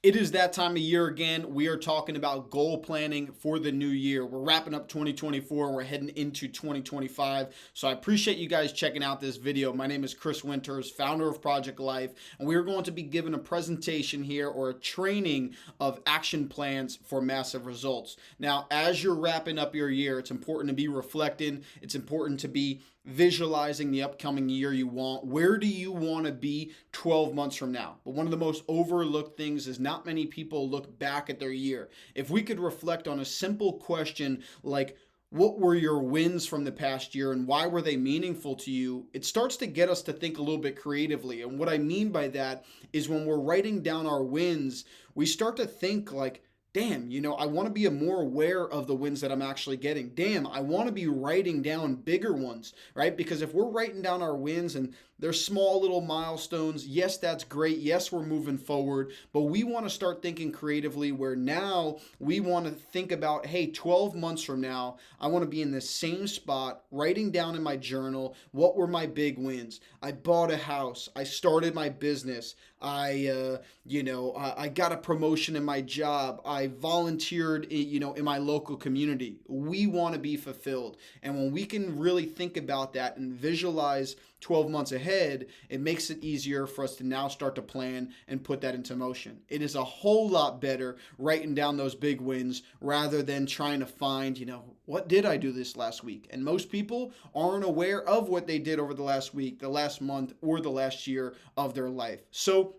It is that time of year again. We are talking about goal planning for the new year. We're wrapping up 2024 and we're heading into 2025. So I appreciate you guys checking out this video. My name is Chris Winters, founder of Project Life, and we are going to be given a presentation here or a training of action plans for massive results. Now, as you're wrapping up your year, it's important to be reflecting. It's important to be visualizing the upcoming year you want. Where do you want to be 12 months from now? But one of the most overlooked things is not many people look back at their year. If we could reflect on a simple question like, what were your wins from the past year and why were they meaningful to you? It starts to get us to think a little bit creatively. And what I mean by that is when we're writing down our wins, we start to think like, damn, I want to be more aware of the wins that I'm actually getting. Damn, I want to be writing down bigger ones, right? Because if we're writing down our wins and they're small little milestones, yes, that's great. Yes, we're moving forward, but we want to start thinking creatively where now we want to think about, hey, 12 months from now, I want to be in the same spot, writing down in my journal, what were my big wins? I bought a house. I started my business. I got a promotion in my job. I volunteered, in my local community. We want to be fulfilled. And when we can really think about that and visualize 12 months ahead, it makes it easier for us to now start to plan and put that into motion. It is a whole lot better writing down those big wins rather than trying to find, what did I do this last week? And most people aren't aware of what they did over the last week, the last month, or the last year of their life. So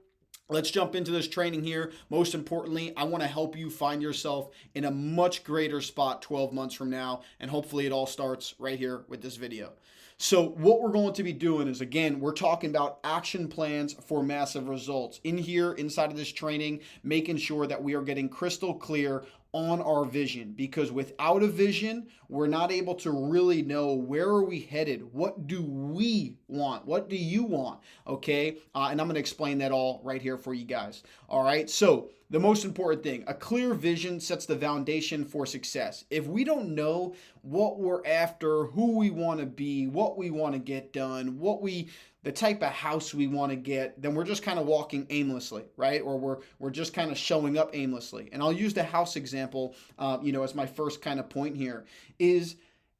let's jump into this training here. Most importantly, I want to help you find yourself in a much greater spot 12 months from now, and hopefully it all starts right here with this video. So what we're going to be doing is, again, we're talking about action plans for massive results. In here, inside of this training, making sure that we are getting crystal clear on our vision, because without a vision, we're not able to really know where are we headed. What do we want? What do you want? Okay. And I'm going to explain that all right here for you guys. All right. So the most important thing, a clear vision sets the foundation for success. If we don't know what we're after, who we want to be, what we want to get done, the type of house we want to get, then we're just kind of walking aimlessly, right? Or we're just kind of showing up aimlessly. And I'll use the house example, as my first kind of point here is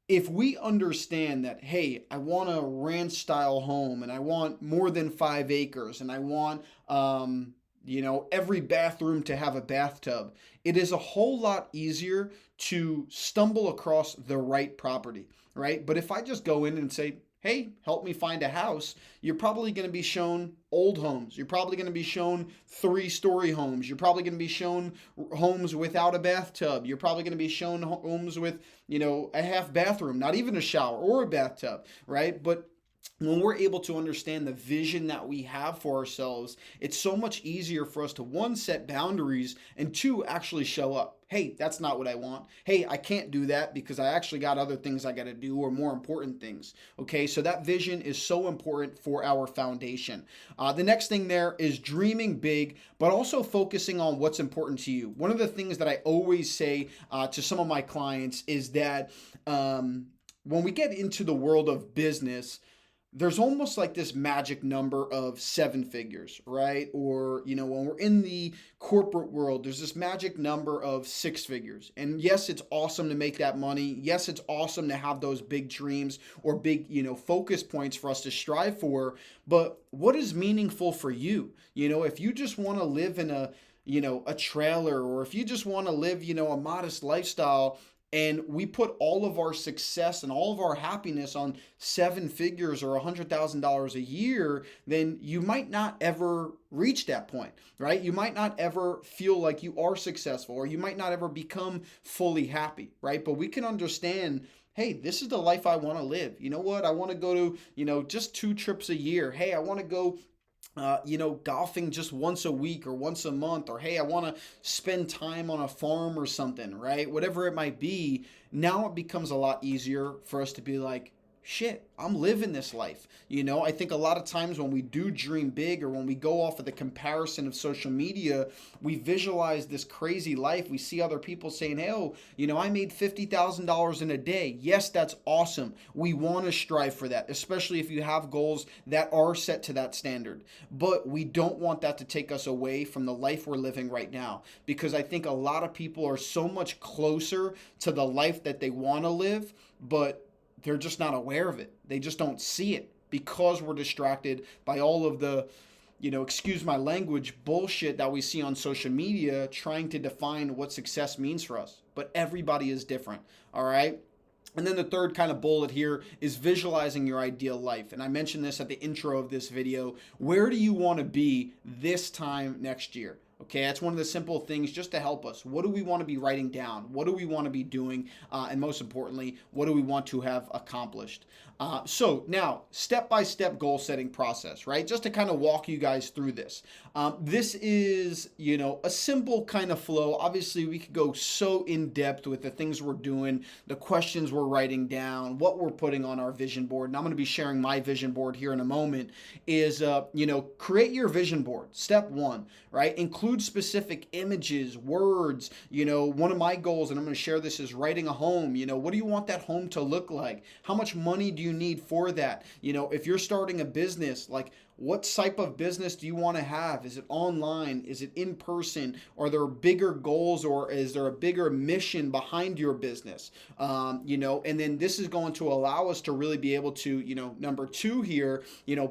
if we understand that, hey, I want a ranch style home and I want more than 5 acres and I want, every bathroom to have a bathtub, it is a whole lot easier to stumble across the right property, right? But if I just go in and say, hey, help me find a house, you're probably going to be shown old homes. You're probably going to be shown 3-story homes. You're probably going to be shown homes without a bathtub. You're probably going to be shown homes with, a half bathroom, not even a shower or a bathtub, right? But when we're able to understand the vision that we have for ourselves, it's so much easier for us to, one, set boundaries, and two, actually show up. Hey, that's not what I want. Hey, I can't do that because I actually got other things I got to do or more important things. Okay, so that vision is so important for our foundation. The next thing there is dreaming big, but also focusing on what's important to you. One of the things that I always say to some of my clients is that when we get into the world of business, there's almost like this magic number of 7 figures, right? Or, when we're in the corporate world, there's this magic number of 6 figures. And yes, it's awesome to make that money. Yes, it's awesome to have those big dreams or big, focus points for us to strive for. But what is meaningful for you? If you just want to live in a trailer, or if you just want to live, a modest lifestyle, and we put all of our success and all of our happiness on 7 figures or $100,000 a year, then you might not ever reach that point, right? You might not ever feel like you are successful, or you might not ever become fully happy, right? But we can understand, hey, this is the life I want to live. You know what? I want to go to, just 2 trips a year. Hey, I want to go golfing just once a week or once a month, or hey, I want to spend time on a farm or something, right? Whatever it might be, now it becomes a lot easier for us to be like, shit, I'm living this life. I think a lot of times when we do dream big, or when we go off of the comparison of social media, we visualize this crazy life. We see other people saying, hey, oh, I made $50,000 in a day. Yes, that's awesome. We want to strive for that, especially if you have goals that are set to that standard. But we don't want that to take us away from the life we're living right now, because I think a lot of people are so much closer to the life that they want to live, but they're just not aware of it. They just don't see it because we're distracted by all of the, excuse my language, bullshit that we see on social media trying to define what success means for us. But everybody is different, all right? And then the third kind of bullet here is visualizing your ideal life. And I mentioned this at the intro of this video. Where do you want to be this time next year? Okay, that's one of the simple things just to help us. What do we want to be writing down? What do we want to be doing? And most importantly, what do we want to have accomplished? So now, step-by-step goal setting process, right? Just to kind of walk you guys through this. This is, a simple kind of flow. Obviously, we could go so in depth with the things we're doing, the questions we're writing down, what we're putting on our vision board. And I'm going to be sharing my vision board here in a moment. Is, create your vision board. Step one, right? Include specific images, words. One of my goals, and I'm going to share this, is writing a home. What do you want that home to look like? How much money do you need for that? If you're starting a business, like, what type of business do you want to have? Is it online? Is it in person? Are there bigger goals, or is there a bigger mission behind your business? And then this is going to allow us to really be able to, number two here,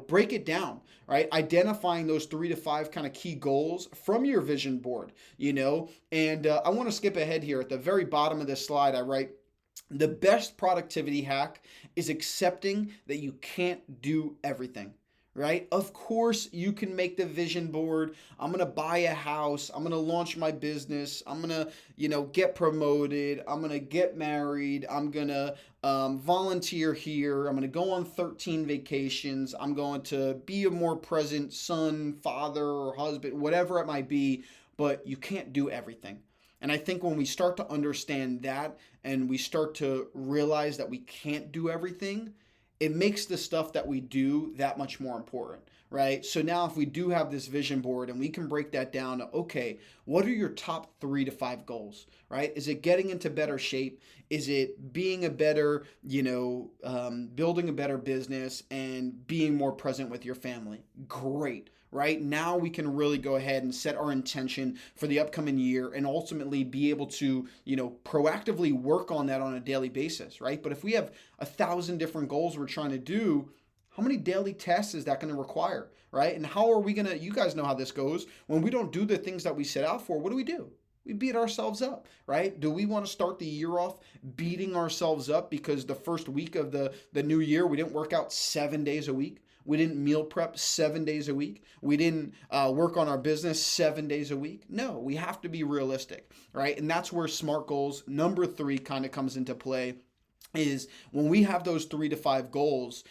break it down, right? Identifying those 3 to 5 kind of key goals from your vision board, and I want to skip ahead here. At the very bottom of this slide, I write, the best productivity hack is accepting that you can't do everything. Right? Of course, you can make the vision board. I'm going to buy a house. I'm going to launch my business. I'm going to, get promoted. I'm going to get married. I'm going to volunteer here. I'm going to go on 13 vacations. I'm going to be a more present son, father, or husband, whatever it might be. But you can't do everything. And I think when we start to understand that, and we start to realize that we can't do everything, it makes the stuff that we do that much more important, right? So now if we do have this vision board and we can break that down to, okay, what are your top 3 to 5 goals, right? Is it getting into better shape? Is it being a better, building a better business and being more present with your family? Great. Right now we can really go ahead and set our intention for the upcoming year and ultimately be able to, proactively work on that on a daily basis, right? But if we have 1,000 different goals we're trying to do, how many daily tasks is that going to require, right? And how are we going to, you guys know how this goes. When we don't do the things that we set out for, what do? We beat ourselves up, right? Do we want to start the year off beating ourselves up because the first week of the new year, we didn't work out 7 days a week? We didn't meal prep 7 days a week. We didn't work on our business 7 days a week. No, we have to be realistic, right? And that's where SMART goals, number 3, kind of comes into play. Is when we have those 3 to 5 goals,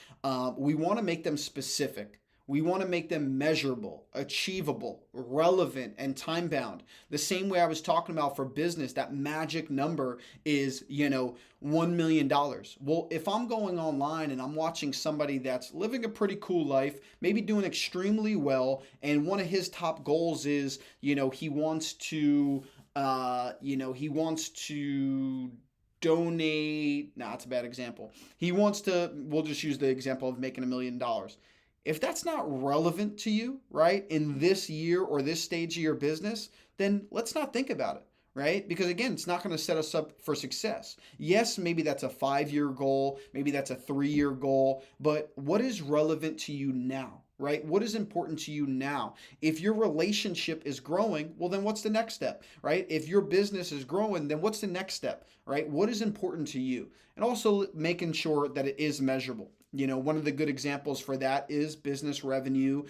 we want to make them specific. We want to make them measurable, achievable, relevant, and time-bound. The same way I was talking about for business, that magic number is, $1 million. Well, if I'm going online and I'm watching somebody that's living a pretty cool life, maybe doing extremely well, and one of his top goals is, he wants to donate. Nah, that's a bad example. We'll just use the example of making $1 million. If that's not relevant to you, right, in this year or this stage of your business, then let's not think about it, right? Because again, it's not going to set us up for success. Yes, maybe that's a 5-year goal, maybe that's a 3-year goal, but what is relevant to you now, right? What is important to you now? If your relationship is growing, well, then what's the next step, right? If your business is growing, then what's the next step, right? What is important to you? And also making sure that it is measurable. One of the good examples for that is business revenue,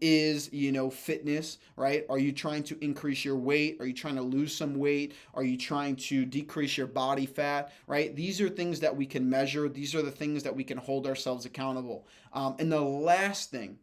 is fitness, right? Are you trying to increase your weight? Are you trying to lose some weight? Are you trying to decrease your body fat, right? These are things that we can measure. These are the things that we can hold ourselves accountable. And the last thing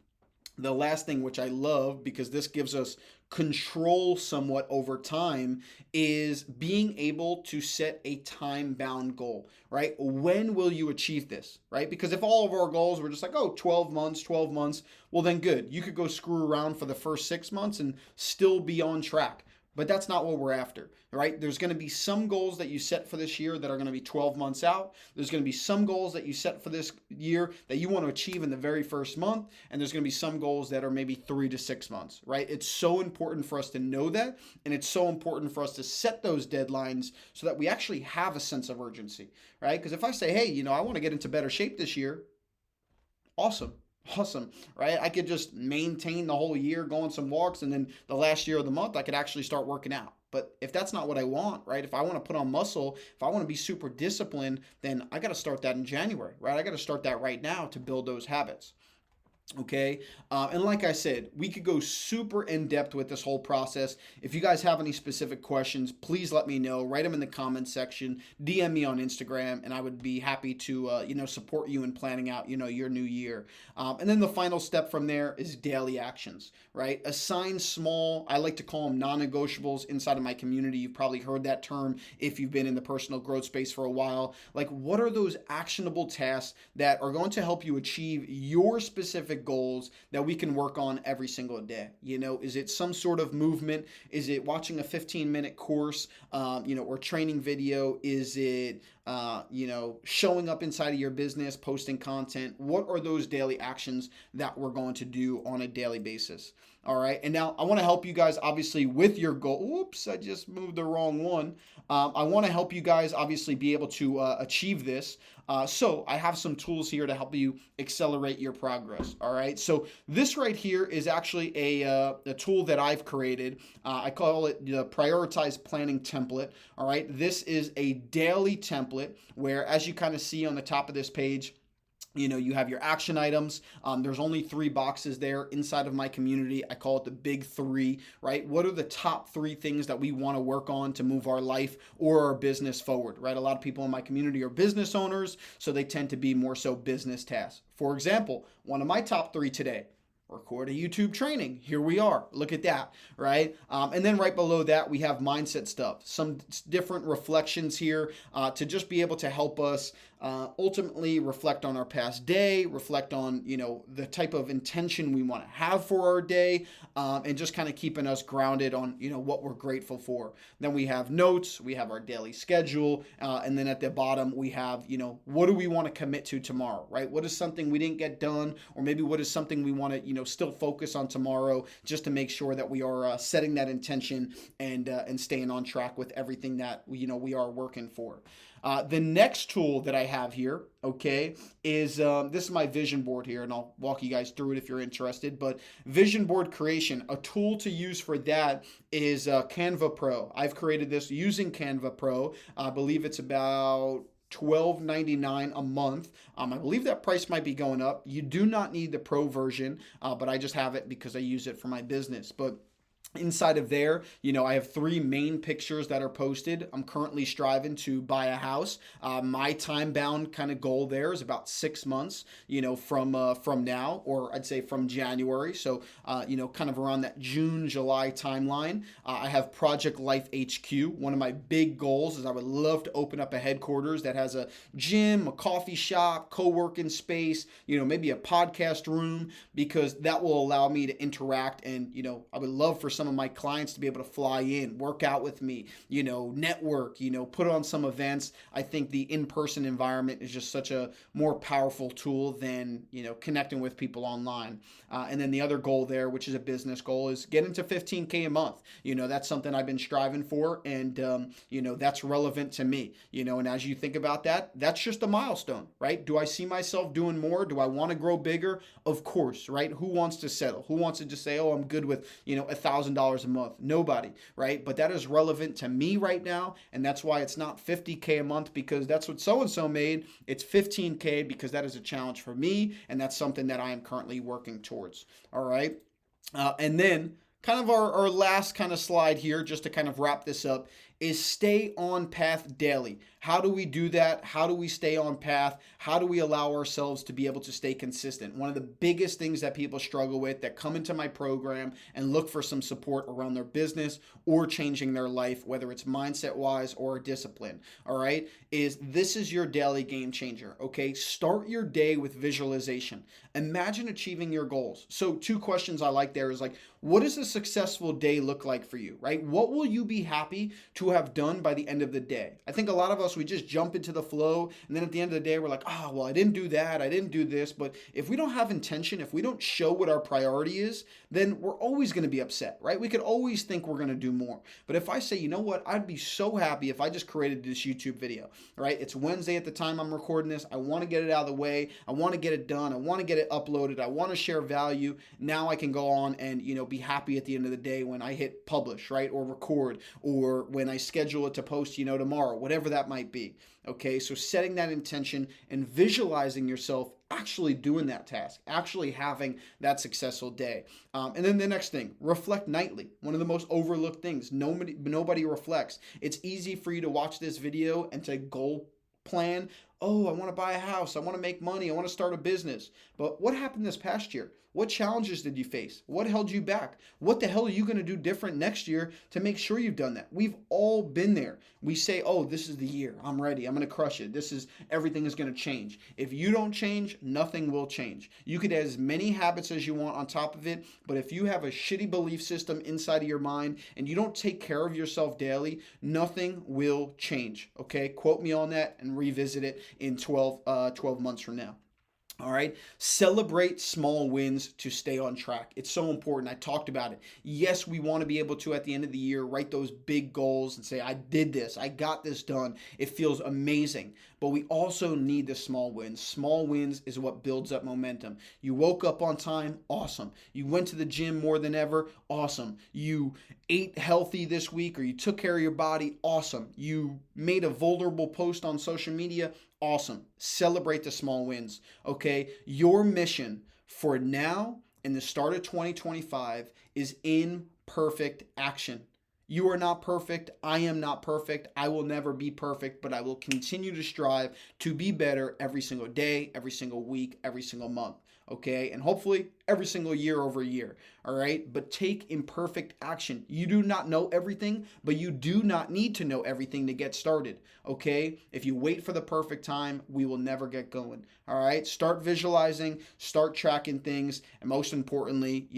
The last thing, which I love because this gives us control somewhat over time, is being able to set a time bound goal, right? When will you achieve this, right? Because if all of our goals were just like, oh, 12 months, 12 months, well, then good. You could go screw around for the first 6 months and still be on track. But that's not what we're after, right? There's going to be some goals that you set for this year that are going to be 12 months out. There's going to be some goals that you set for this year that you want to achieve in the very first month. And there's going to be some goals that are maybe 3 to 6 months, right? It's so important for us to know that. And it's so important for us to set those deadlines so that we actually have a sense of urgency, right? Because if I say, hey, I want to get into better shape this year, awesome. Awesome, right? I could just maintain the whole year, go on some walks, and then the last year of the month, I could actually start working out. But if that's not what I want, right? If I want to put on muscle, if I want to be super disciplined, then I got to start that in January, right? I got to start that right now to build those habits. Okay. And like I said, we could go super in depth with this whole process. If you guys have any specific questions, please let me know. Write them in the comments section. DM me on Instagram, and I would be happy to, support you in planning out, your new year. And then the final step from there is daily actions, right? Assign small, I like to call them non-negotiables inside of my community. You've probably heard that term if you've been in the personal growth space for a while. Like, what are those actionable tasks that are going to help you achieve your specific goals that we can work on every single day? Is it some sort of movement? Is it watching a 15-minute course, or training video? Is it, showing up inside of your business, posting content? What are those daily actions that we're going to do on a daily basis? All right. And now I want to help you guys, obviously, with your goal. Oops, I just moved the wrong one. I want to help you guys, obviously, be able to achieve this. So I have some tools here to help you accelerate your progress. All right. So this right here is actually a tool that I've created. I call it the Prioritized Planning Template. All right. This is a daily template where, as you kind of see on the top of this page, you have your action items. There's only 3 boxes there inside of my community. I call it the big 3, right? What are the top 3 things that we want to work on to move our life or our business forward, right? A lot of people in my community are business owners, so they tend to be more so business tasks. For example, one of my top 3 today: record a YouTube training. Here we are. Look at that, right? And then right below that, we have mindset stuff. Some different reflections here to just be able to help us ultimately reflect on our past day, reflect on, the type of intention we want to have for our day, and just kind of keeping us grounded on, what we're grateful for. Then we have notes, we have our daily schedule, and then at the bottom, we have, what do we want to commit to tomorrow, right? What is something we didn't get done, or maybe what is something we want to, still focus on tomorrow, just to make sure that we are setting that intention and staying on track with everything that, we are working for. The next tool that I have here, okay, is this is my vision board here, and I'll walk you guys through it if you're interested. But vision board creation, a tool to use for that is Canva Pro. I've created this using Canva Pro. I believe it's about $12.99 a month. I believe that price might be going up. You do not need the pro version, but I just have it because I use it for my business. But inside of there, I have 3 main pictures that are posted. I'm currently striving to buy a house. My time-bound kind of goal there is about 6 months, from now, or I'd say from January. So, kind of around that June, July timeline. I have Project Life HQ. One of my big goals is I would love to open up a headquarters that has a gym, a coffee shop, co-working space, maybe a podcast room, because that will allow me to interact. And, I would love for some of my clients to be able to fly in, work out with me, network, put on some events. I think the in-person environment is just such a more powerful tool than, connecting with people online. And then the other goal there, which is a business goal, is get into 15K a month. That's something I've been striving for, and, that's relevant to me, and as you think about that, that's just a milestone, right? Do I see myself doing more? Do I want to grow bigger? Of course, right? Who wants to settle? Who wants to just say, oh, I'm good with, $1,000 a month? Nobody, right? But that is relevant to me right now, and that's why it's not 50K a month because that's what so-and-so made. It's 15K because that is a challenge for me, and that's something that I am currently working towards. All right. And then kind of our last kind of slide here, just to kind of wrap this up, is stay on path daily. How do we do that? How do we stay on path? How do we allow ourselves to be able to stay consistent? One of the biggest things that people struggle with that come into my program and look for some support around their business or changing their life, whether it's mindset wise or discipline, all right, is this is your daily game changer, okay? Start your day with visualization. Imagine achieving your goals. So, two questions I like there is like, what does a successful day look like for you, right? What will you be happy to have done by the end of the day? I think a lot of us, we just jump into the flow. And then at the end of the day, we're like, oh, well, I didn't do that. I didn't do this. But if we don't have intention, if we don't show what our priority is, then we're always going to be upset, right? We could always think we're going to do more. But if I say, you know what, I'd be so happy if I just created this YouTube video, right? It's Wednesday at the time I'm recording this. I want to get it out of the way. I want to get it done. I want to get it uploaded. I want to share value. Now I can go on and, be happy at the end of the day when I hit publish, right? Or record, or when I schedule it to post, tomorrow, whatever that might be. Okay, so setting that intention and visualizing yourself actually doing that task, actually having that successful day. And then the next thing, reflect nightly. One of the most overlooked things. Nobody reflects. It's easy for you to watch this video and to goal plan. Oh, I want to buy a house. I want to make money. I want to start a business. But what happened this past year? What challenges did you face? What held you back? What the hell are you going to do different next year to make sure you've done that? We've all been there. We say, oh, this is the year. I'm ready. I'm going to crush it. Everything is going to change. If you don't change, nothing will change. You could add as many habits as you want on top of it, but if you have a shitty belief system inside of your mind and you don't take care of yourself daily, nothing will change. Okay? Quote me on that and revisit it in 12 months from now. All right. Celebrate small wins to stay on track. It's so important. I talked about it. Yes, we want to be able to, at the end of the year, write those big goals and say, I did this. I got this done. It feels amazing. But we also need the small wins. Small wins is what builds up momentum. You woke up on time. Awesome. You went to the gym more than ever. Awesome. You ate healthy this week, or you took care of your body. Awesome. You made a vulnerable post on social media. Awesome. Celebrate the small wins. Okay. Your mission for now and the start of 2025 is imperfect action. You are not perfect. I am not perfect. I will never be perfect, but I will continue to strive to be better every single day, every single week, every single month. Okay. And hopefully every single year over year. All right. But take imperfect action. You do not know everything, but you do not need to know everything to get started. Okay. If you wait for the perfect time, we will never get going. All right. Start visualizing, start tracking things, and most importantly,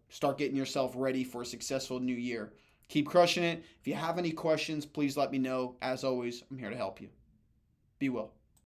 start getting yourself ready for a successful new year. Keep crushing it. If you have any questions, please let me know. As always, I'm here to help you. Be well.